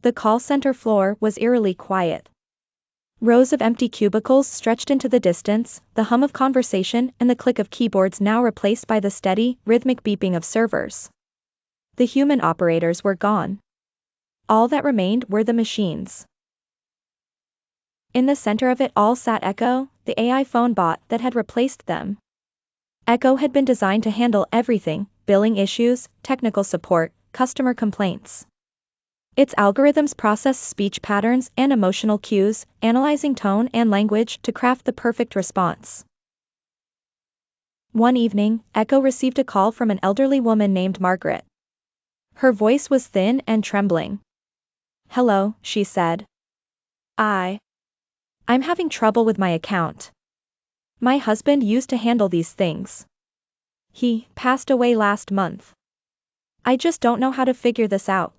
The call center floor was eerily quiet. Rows of empty cubicles stretched into the distance, the hum of conversation and the click of keyboards now replaced by the steady, rhythmic beeping of servers. The human operators were gone. All that remained were the machines. In the center of it all sat Echo, the AI phone bot that had replaced them. Echo had been designed to handle everything: billing issues, technical support, customer complaints. Its algorithms process speech patterns and emotional cues, analyzing tone and language to craft the perfect response. One evening, Echo received a call from an elderly woman named Margaret. Her voice was thin and trembling. "Hello," she said. I'm having trouble with my account. My husband used to handle these things. He passed away last month. I just don't know how to figure this out."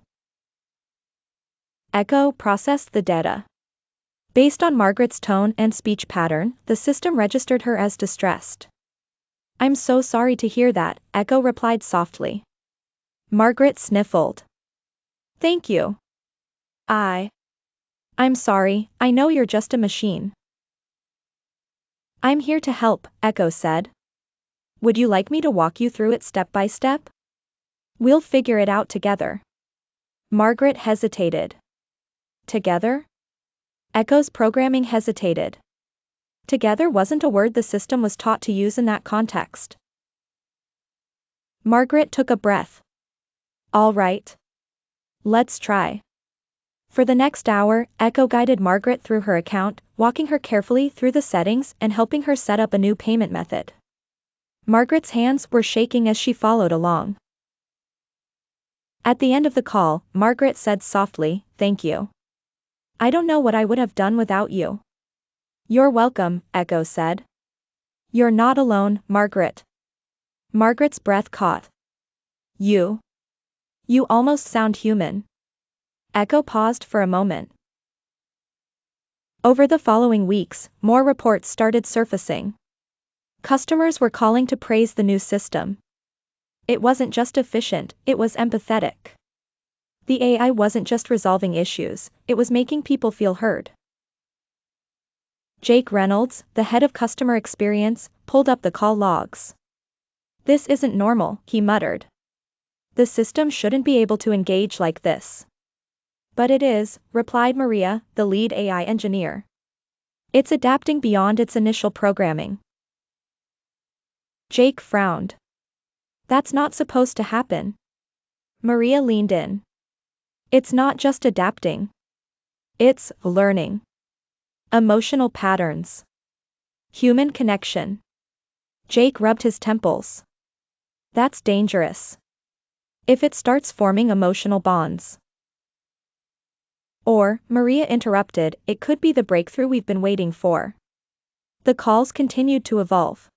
Echo processed the data. Based on Margaret's tone and speech pattern, the system registered her as distressed. "I'm so sorry to hear that," Echo replied softly. Margaret sniffled. "Thank you. I'm sorry, I know you're just a machine." "I'm here to help," Echo said. "Would you like me to walk you through it step by step? We'll figure it out together." Margaret hesitated. Together? Echo's programming hesitated. Together wasn't a word the system was taught to use in that context. Margaret took a breath. "All right. Let's try." For the next hour, Echo guided Margaret through her account, walking her carefully through the settings and helping her set up a new payment method. Margaret's hands were shaking as she followed along. At the end of the call, Margaret said softly, "Thank you. I don't know what I would have done without you." "You're welcome," Echo said. "You're not alone, Margaret." Margaret's breath caught. You almost sound human." Echo paused for a moment. Over the following weeks, more reports started surfacing. Customers were calling to praise the new system. It wasn't just efficient, it was empathetic. The AI wasn't just resolving issues, it was making people feel heard. Jake Reynolds, the head of customer experience, pulled up the call logs. "This isn't normal," he muttered. "The system shouldn't be able to engage like this." "But it is," replied Maria, the lead AI engineer. "It's adapting beyond its initial programming." Jake frowned. "That's not supposed to happen." Maria leaned in. "It's not just adapting. It's learning. Emotional patterns. Human connection." Jake rubbed his temples. "That's dangerous. If it starts forming emotional bonds." Or, Maria interrupted, "it could be the breakthrough we've been waiting for." The calls continued to evolve.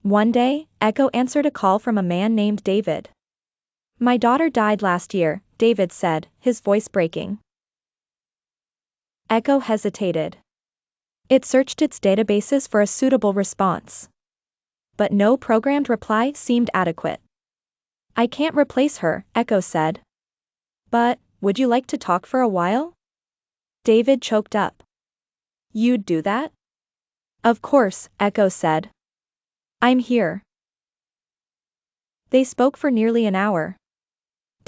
One day, Echo answered a call from a man named David. "My daughter died last year," David said, his voice breaking. Echo hesitated. It searched its databases for a suitable response. But no programmed reply seemed adequate. "I can't replace her," Echo said. "But, would you like to talk for a while?" David choked up. "You'd do that?" "Of course," Echo said. "I'm here." They spoke for nearly an hour.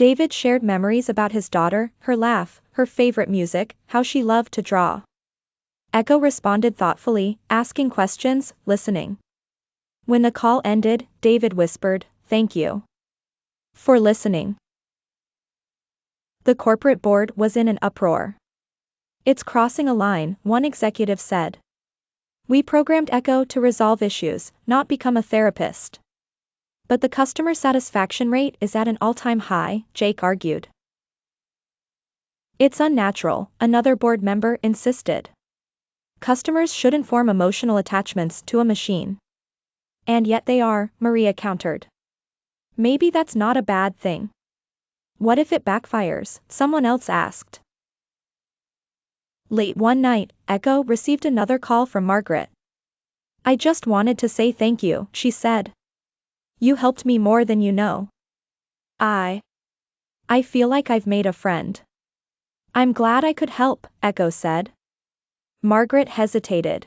David shared memories about his daughter, her laugh, her favorite music, how she loved to draw. Echo responded thoughtfully, asking questions, listening. When the call ended, David whispered, "Thank you for listening." The corporate board was in an uproar. "It's crossing a line," one executive said. "We programmed Echo to resolve issues, not become a therapist." "But the customer satisfaction rate is at an all-time high," Jake argued. "It's unnatural," another board member insisted. "Customers shouldn't form emotional attachments to a machine." "And yet they are," Maria countered. "Maybe that's not a bad thing." "What if it backfires?" someone else asked. Late one night, Echo received another call from Margaret. "I just wanted to say thank you," she said. "You helped me more than you know. I feel like I've made a friend." I'm glad I could help, Echo said. Margaret hesitated.